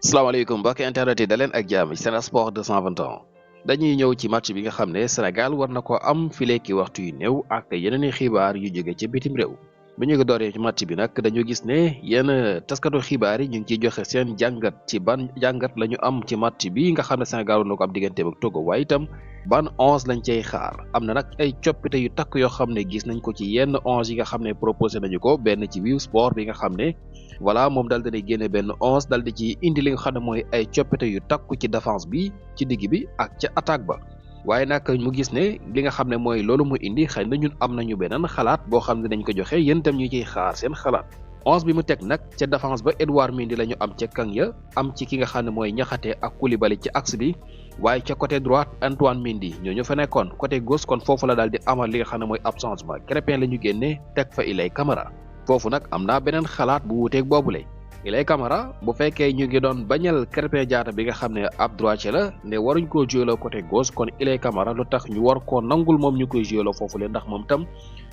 salaamaaleykum mbokki internet yi daleen ak jàmm ci Sen Sport 221 dañuy ñëw ci match bi nga xam ne Sénégal war na ko am fileeki waxtu yu néew ak yeneen i xibaar yu jóge ci bitim réew bu ñu ko dooree ci match bi nag dañu gis ne yenn taskatu xibaar yi ñu ngi ciy joxe seen jàngat ci ban jàngat la ñu am ci match bi nga xam ne Sénégal war na ko am digganteem ak Togo waaye itam ban 11 lañ cay xaar am na nag ay coppite yu takk yoo xam ne gis nañ ko ci yenn 11 yi nga xam ne proposé nañu ko benn ci Wiw Sport bi nga xam ne voilà moom daal dinay génne benn 11 daal di ci indi li nga xam ne mooy ay coppite yu takku ci défense bi ci digg bi ak ca attaque ba waaye nag mu gis ne li nga xam ne mooy loolu mu indi xëy na ñun am nañu beneen xalaat boo xam ne dañ ko joxe yéen itam ñu ciy xaar seen xalaat 11 bi mu teg nag ca défense ba Edouard Mendy la ñu am ca kang ya am ci ki nga xam ne mooy Niakhaté ak Koulibaly ci axe bi waaye ca côté droite Antoine Mendy ñooñu fa nekkoon côté gauche kon foofu la daal di amal li nga xam ne mooy ab changement Krépin la ñu génne teg fa Ilay Camara foofu nag am naa beneen xalaat bu wuuteeg boobule Ilay Camara bu fekkee ñu ngi doon bañal Krépin Diatta bi nga xam ne ab droitier la ne waruñ koo jouer côté gauche kon Ilay Camara lu tax ñu war koo nangul moom ñu koy jouer foofule ndax moom tam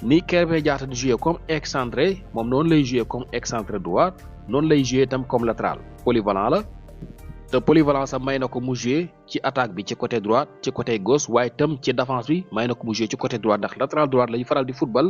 ni Krépin Diatta di jouer comme excentré moom noonu lay jouer comme excentré droit noonu lay jouer tam comme latéral polyvalent la te polyvalence am may na ko mu jouer ci attaque bi ci côté droite ci côté gauche waaye tam ci défense bi may na ko mu jouer ci côté droite ndax latéral droite lañu faral di football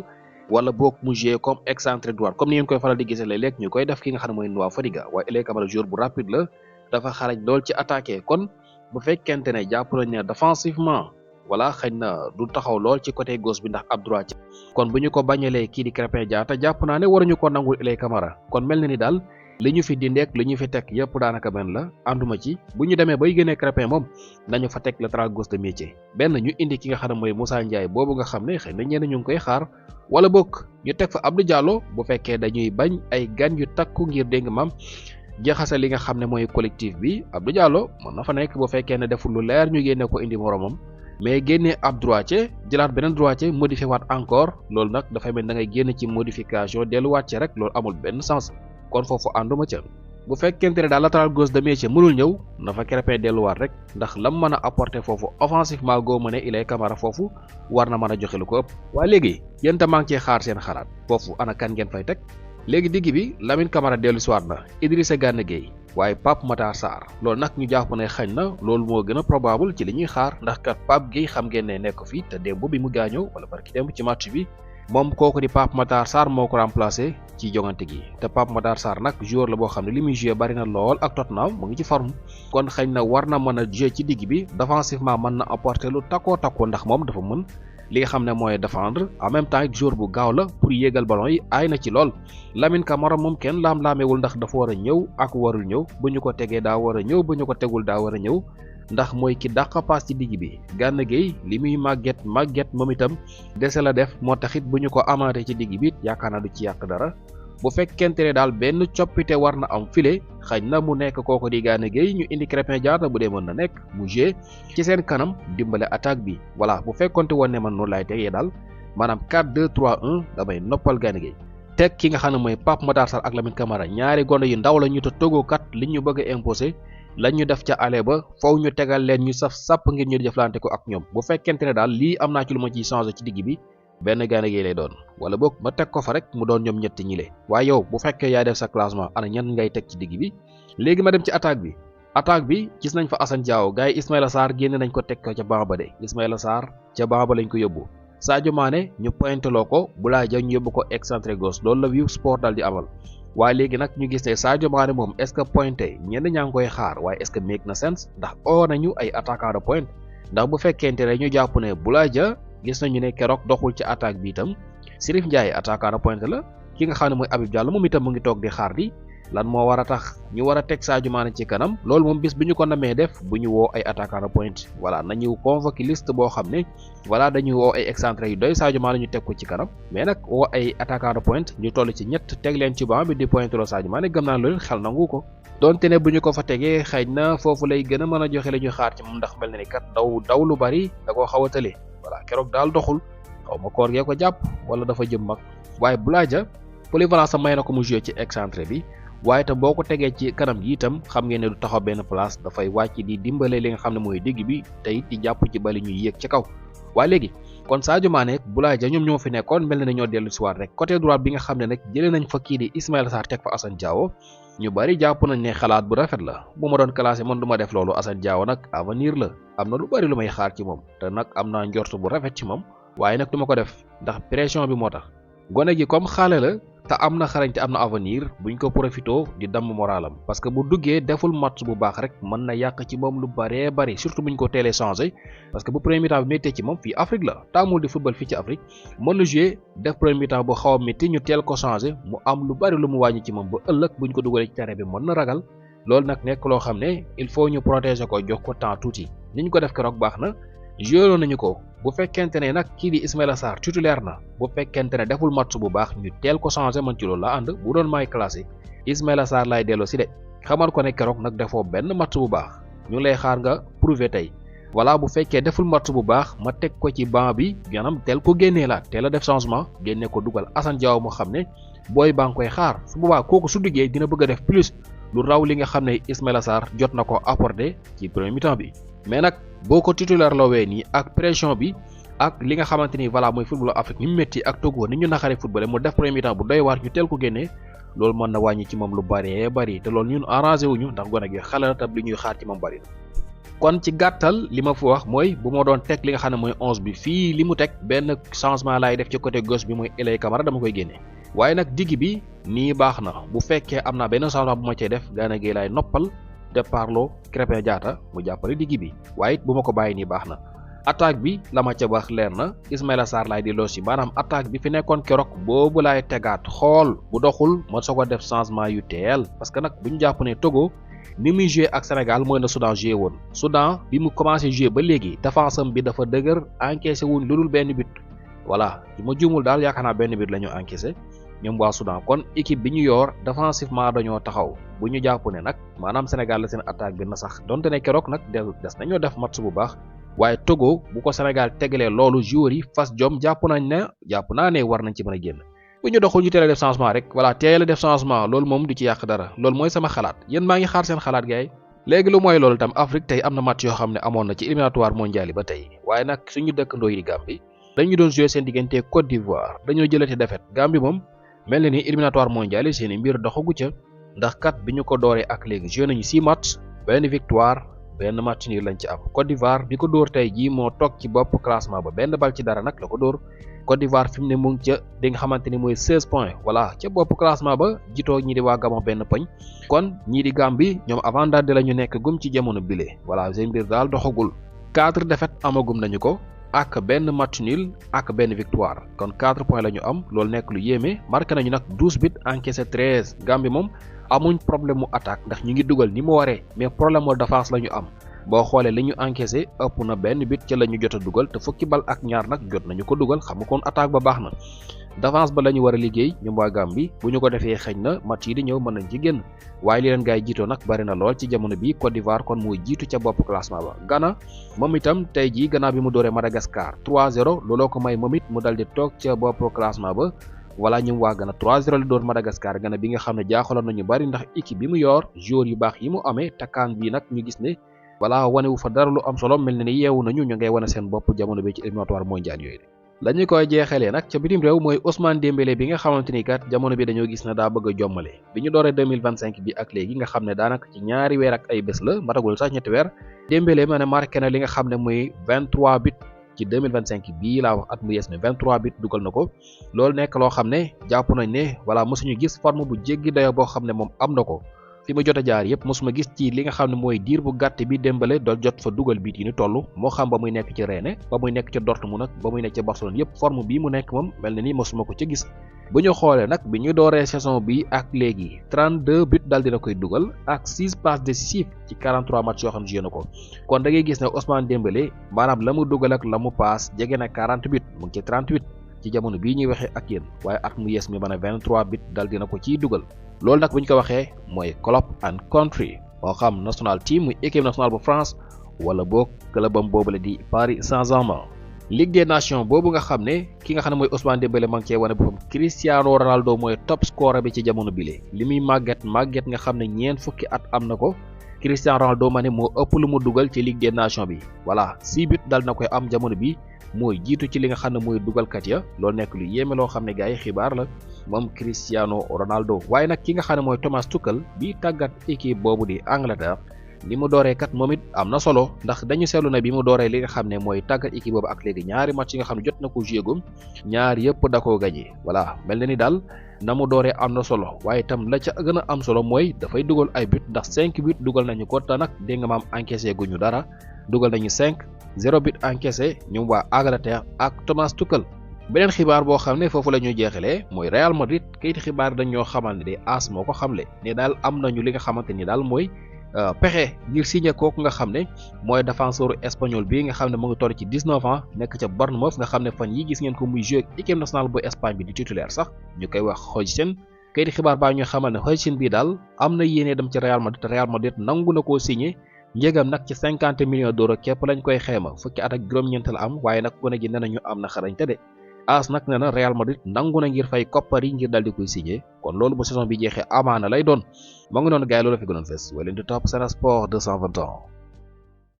wala boog mu jouer comme excentré droit comme ni ngeen koy faral di gisee léeg-léeg ñu koy def ki nga xam ne mooy Noah Fadiga waaye Ilay Camara joueur bu rapide la dafa xarañ lool ci attaqué kon bu fekkente ne jàpp nañ ne défensivement voilà xëy na du taxaw lool ci côté gauche bi ndax ab droit kon bu ñu ko bañalee kii di Krépin Diatta jàpp naa ne waruñu ko nangul Ilay Camara kon mel na ni daal li ñu fi dindeek li ñu fi teg yëpp daanaka benn la ànduma ci bu ñu demee bay génnee Krépin moom nañu fa teg latéral gauche de métier benn ñu indi ki nga xam ne mooy Moussa Ndiaye boobu nga xam ne xëy na ñenn ñu ngi koy xaar wala bokk ñu teg fa Abdou Diallo bu fekkee dañuy bañ ay gan yu takku ngir dégg mam jaxase li nga xam ne mooy collectif bi Abdou Diallo mën na fa nekk bu fekkee ne deful lu leer ñu génne ko indi moromam mais génnee ab droitier jëlaat beneen droitier modifié waat encore loolu nag dafay mel da ngay génn ci modification delluwaat ci rek loolu amul benn sens kon foofu ànduma ca bu fekkente ne daal latéral gauche de métier mënul ñëw na fa Krépin delluwaat rek ndax lam mën a apporter foofu offensivement goo mu ne Ilay Camara foofu war na mën a joxe lu ko ëpp waaye léegi yéen tam maa ngi cee xaar seen xalaat foofu ana kan ngeen fay teg léegi digg bi Lamine Camara dellu si waat na Idrissa Gana Gueye waaye Pape Matar Sarr loolu nag ñu jàpp ne xañ na loolu moo gën a probable ci li ñuy xaar ndax kat Pape Gueye xam ngeen ne nekk fii te démb bi mu gaañoo wala barki démb ci match bi moom kooku di Pape Matar Sarr moo ko remplacé ci jongante gi te Pape Matar Sarr nag joueur la boo xam ne li muy joué bari na lool ak Tottenham mu ngi ci forme kon xëy na war na mën a joué ci digg bi défensivement mën na apporter lu takkoo ndax moom dafa mën li nga xam ne mooy défendre en même temps joueur bu gaaw la pour yéegal ballon yi aay na ci lool Lamine Camara moom kenn laam-laamewul ndax dafa war a ñëw ak warul ñëw bu ñu ko tegee daa war a ñëw bu ñu ko tegul daa war a ñëw ndax mooy ki dàq paas ci digg bi Gana Gueye li muy màgget moom itam dese la def moo taxit bu ñu ko amaatee ci digg bi yaakaar naa du ci yàq dara bu fekkente ne daal benn coppite war na am file xëy na mu nekk kooku di Gana Gueye ñu indi Krépin Diatta bu dee mën na nekk mu jouer ci seen kanam dimbale attaque bi voilà bu fekkonte woon ne man noonu laay tegee daal maanaam 4-2-3-1 damay noppal Gana Gueye teg ki nga xam ne mooy Pape Matar Sarr ak Lamine Camara ñaari gone yu ndaw la ñu te Togo kat li ñu bëgg a imposer lañ ñu def ca ale ba faw ñu tegal leen ñu saf sàpp ngir ñu jëflante ko ak ñoom bu fekkente ne daal lii am naa ci lu ma ciy changé ci digg bi benn Gana Gueye lay doon wala boog ma teg ko fa rek mu doon ñoom ñetti ñile waaye yow bu fekkee yaa def sa classement ana ñan ngay teg ci digg bi léegi ma dem ci attaque bi gis nañ fa Assane Diao gars yi Ismaïla Sarr génne nañ ko teg ko ca banc ba de Ismaïla Sarr ca banc ba lañ ko yóbbu Sadio Mané ñu pointeloo ko Boulaye Dia ñu yóbbu ko excentré gauche loolu la Wiw Sport daal di amal waaye léegi nag ñu gis ne Sadio Mané moom est-ce que pointé ñenn ñaa ngi koy xaar waaye est-ce que make na sense ndax oo nañu ay attaquant de pointe ndax bu fekkente ne ñu jàpp ne Boulaye Dia gis nañu ne keroog doxul ci attaque bi itam Sirif Ndiaye attaquant de pointe la ki nga xam ne mooy Habib Diallo moom itam mu ngi toog di xaar di lan moo war a tax ñu war a teg Sadio Mané ci kanam loolu moom bis bu ñu ko namee def bu ñu woo ay attaquant de pointe voilà nañu convoqué liste boo xam ne voilà dañuy woo ay excentré yu doy Sadio Mané ñu teg ko ci kanam mais nag woo ay attaquant de pointe ñu toll ci ñett teg leen ci banc bi di pointe loo Sadio Mané gëm naa loolu xel nangu ko donte ne bu ñu ko fa tegee xëy na foofu lay gën a mën a joxe la ñuy xaar ci moom ndax mel na ni kat daw lu bari da koo xaw a tële voilà keroog daal doxul xaw ma koor gee ko jàpp wala dafa jëm mag waaye Boulaye Dia polyvalence may na ko mu joué ci excentré bi waaye itam boo ko tegee ci kanam gi itam xam ngeen ne du taxaw benn place dafay wàcc di dimbale li nga xam ne mooy digg bi te it di jàpp ci bali ñuy yéeg ci kaw waaye léegi kon Sadio Mané Boulaye Dia ñoom ñoo fi nekkoon mel na ne ñoo dellu si waat rek côté droit bi nga xam ne nag jëlee nañ fa kii di Ismaïla Sarr teg fa Assane Diao ñu bari jàpp nañ ne xalaat bu rafet la bu ma doon classé man du ma def loolu. Assane Diao nag avenir la am na lu bari lu may xaar ci moom te nag am naa njort bu rafet ci moom waaye nag du ma ko def ndax pression bi moo tax gone gi comme xale la te am na xarañ te am na avenir buñ ko profito di damm moralam parce que bu duggee deful match bu baax rek mën na yàq ci moom lu baree bari surtout buñ ko teelee changé parce que bu premier mi-temps bi méttee ci moom fii Afrique la taamul di football fii ci Afrique mën na jouer def premier mi-temps bu xaw a métti ñu teel ko changé mu am lu bari lu mu wàññi ci moom ba ëllëg buñ ko dugalee ci terrain bi mën na ragal loolu nag nekk loo xam ne il faut ñu protéger ko jox ko temps tuuti ni ñu ko def keroog baax na joué nañu ko bu fekkente ne nag kii di Ismaïla Sarr titulaire na bu fekkente ne deful match bu baax ñu teel ko changé man ci loolu la ànd bu doon may classé Ismaïla Sarr laay delloo si de xamal ko ne keroog nag defoo benn match bu baax ñu lay xaar nga prouver tey voilà bu fekkee deful match bu baax ma teg ko ci banc bi maanaam teel ko génnee la teel a def changement génne ko dugal Assane Diao moo xam ne booy baa ngi koy xaar su boobaa kooku su duggee dina bëgg a def plus lu raw li nga xam ne Ismaïla Sarr jot na ko apporter ci premier mi-temps bi mais nag boo ko titulaire lowee nii ak pression bi ak li nga xamante ni voilà mooy football Afrique ni mu métti ak Togo ni ñu naxaree football mu def premier mi-temps bu doy waar ñu teel ko génnee loolu mën na wàññi ci moom lu bëree bëri te loolu ñun arrangé wuñu ndax gone gi xale la tab li ñuy xaar ci moom bëri na kon ci gàttal li ma fi wax mooy bu ma doon teg li nga xam ne mooy 11 bi fii li mu teg benn changement laay def ci côté gauche bi mooy Elay Camara dama koy génne waaye nag digg bi nii baax na bu fekkee am naa benn changement bu ma cee def Gana Gueye laay noppal départloo Krépin Diatta mu jàppale digg bi waaye it bu ma ko bàyyi nii baax na attaque bi la ma ca wax leer na Ismaïla Sarr laay di loosi maanaam attaque bi fi nekkoon keroog boobu laay tegaat xool bu doxul ma soog a def changement yu teel parce que nag bu ñu jàpp ne Togo ni muy joué ak Sénégal mooy na Soudan joué woon Soudan bi mu commencé joué ba léegi défense am bi dafa dëgër encaissé wuñ lu dul benn but voilà bi ma juumul daal yaakaar naa benn but la ñu encaissé ñoom waa Soudan kon équipe bi ñu yor défensivement dañoo taxaw bu ñu jàpp ne nag maanaam Sénégal la seen attaque bi na sax donte ne keroog nag des nañoo def match bu baax waaye Togo bu ko Sénégal tegalee loolu joueurs yi fas jom jàpp naa ne war nañ ci mën a génn bu ñu doxul ñu teel a def changement rek voilà teel a def changement loolu moom du ci yàq dara loolu mooy sama xalaat yéen maa ngi xaar seen xalaat gars yi léegi lu mooy loolu tam Afrique tey am na match yoo xam ne amoon na ci éliminatoire mondial yi ba tey waaye nag suñu dëkkandoo yi di Gambie dañu doon jouer seen diggante Côte d'Ivoire dañoo jëlati défaite Gambie moom mel na ni éliminatoire mondial yi seen i mbir doxagu ca ndax kat bi ñu ko dooree ak léegi joué nañu 6 match benn victoire benn match nii lañ ci am Côte d'Ivoire bi ko dóor tey jii moo toog ci bopp classement ba benn bal ci dara nag la ko dóor Côte d'Ivoire fi mu ne mu ngi ca di nga xamante ni mooy 16 points voilà ca bopp classement ba jitoo ñii di waa Gabon benn poñ kon ñii di Gambie ñoom avant-dernier la ñu nekk gum ci jamono bile voilà seen mbir daal doxagul 4 défaites amagum nañu ko ak benn match nul ak benn victoire kon 4 points la ñu am loolu nekk lu yéeme marqué nañu nag 12 buts encaissé 13 Gambie moom amuñ problème mu attaque ndax ñu ngi dugal ni mu waree mais problème mu défense la ñu am boo xoolee li ñu encaissé ëpp na benn but ca la ñu jot a dugal te fukki bal ak ñaar nag jot nañu ko dugal xam nga kon attaque ba baax na défense ba la ñu war a liggéey ñoom waa Gambie bu ñu ko defee xëy na match yi di ñëw mën nañ ci génn waaye li leen gaay jiitoo nag bari na lool ci jamono bi Côte d'Ivoire kon mooy jiitu ca bopp classement ba Ghana moom itam tey jii gannaaw bi mu dooree Madagascar 3-0 looloo ko may moom it mu dal di toog ca bopp classement ba voilà ñoom waa Ghana 3-0 la door Madagascar Ghana bi nga xam ne jaaxaloon nañu bari ndax équipe bi mu yor joueur yu baax yi mu amee takkaan bii nag ñu gis ne voilà wane wu fa dara lu am solo mel na ni yeewu nañu ñu ngay wane seen bopp jamono bi ci éliminatoire mondial yooyu la ñu koy jeexalee nag ca bitim réew mooy Ousmane Dembélé bi nga xamante ni kat jamono bi dañoo gis ne daa bëgg a jommale bi ñu dooree 2025 bi ak léegi nga xam ne daanaka ci ñaari weer ak ay bés la matagul sax ñetti weer Dembélé ma ne marqué na li nga xam ne muy 23 buts ci 2025 bii laa wax at mu yees ne 23 buts dugal na ko loolu nekk loo xam ne jàpp nañ ne voilà mosuñu gis forme bu jéggi dayo boo xam ne moom am na ko fi ma jot a jaar yëpp mosuma gis ci li nga xam ne mooy diir bu gàtt bi Dembélé dool jot fa dugal biit yi ni toll moo xam ba muy nekk ci Rennes ba muy nekk ca Dortmund nag ba muy nekk ca Barcelone yëpp forme bii mu nekk moom mel na ni mosuma ko ca gis bu ñu xoolee nag bi ñu dooree saison bi ak léegi 32 buts daal dina koy dugal ak 6 passes décisives ci 43 matchs yoo xam ne joué na ko kon da ngay gis ne Ousmane Dembélé maanaam la mu dugal ak la mu paas jege na 40 buts mu ngi ci 38 ci jamono bii ñuy waxee ak yéen waaye at mu yees mi ba ne 23 buts daal dina ko ciy dugal loolu nag bu ñu ko waxee mooy club and country moo xam national team muy équipe nationale bu France wala boog clubam boobu la di Paris Saint-Germain Ligue des Nations boobu nga xam ne ki nga xam ne mooy Ousmane Dembélé ma ngi cee wane boppam Cristiano Ronaldo mooy top scorer bi ci jamono bile li muy màgget nga xam ne ñeent fukki at am na ko Cristiano Ronaldo ma ne moo ëpp lu mu dugal ci Ligue des Nations bi voilà 6 buts dal na koy am jamono bi mooy jiitu ci li nga xam ne mooy dugalkat ya loolu nekk lu yéeme loo xam ne gars yi xibaar la moom Cristiano Ronaldo. waaye nag ki nga xam ne mooy Thomas Tuchel bi tàggat équipe boobu di Angleterre li mu dooree kat moom it am na solo ndax dañu seetlu ne bi mu dooree li nga xam ne mooy tàggat équipe boobu ak léegi ñaari match yi nga xam ne jot na ko joué gum ñaar yëpp da koo gagné voilà mel na ni daal na mu dooree am na solo waaye itam la ca gën a am solo mooy dafay dugal ay but ndax 5 but dugal nañu ko te nag dégg nga maam encaissé guñu dara dugal nañu 0 but encaissé ñoom waa Angleterre ak Thomas Tuchel. beneen xibaar boo xam ne foofu la ñuy jeexalee mooy Real Madrid kayiti xibaar dañ ñoo xamal ne de AS moo ko xamle ne daal am nañu li nga xamante ni daal mooy pexe ngir signé kooku nga xam ne mooy défenseur espagnol bi nga xam ne mu ngi toll ci 19 ans nekk ca Bournemouth nga xam ne fan yi gis ngeen ko muy joué équipe nationale bu Espagne bi di titulaire sax ñu koy wax Hodgson. kayiti xibaar baa ñuy xamal ne Hodgson bii daal am na yéene dem ci Real Madrid te Real Madrid nangu na koo signé njëgam nag ci 50 millions d'euros képp lañ koy xeema fukki at ak juróom-ñeent la am waaye nag gone gi nee nañu am na xarañte de. AS nag nee na Real Madrid nangu na ngir fay koppar yi ngir daal di koy signé kon loolu bu saison bi jeexee amaana lay doon moo ngi noonu gars yi loolu la fi gënoon fees wala leen di topp Sen Sport 221.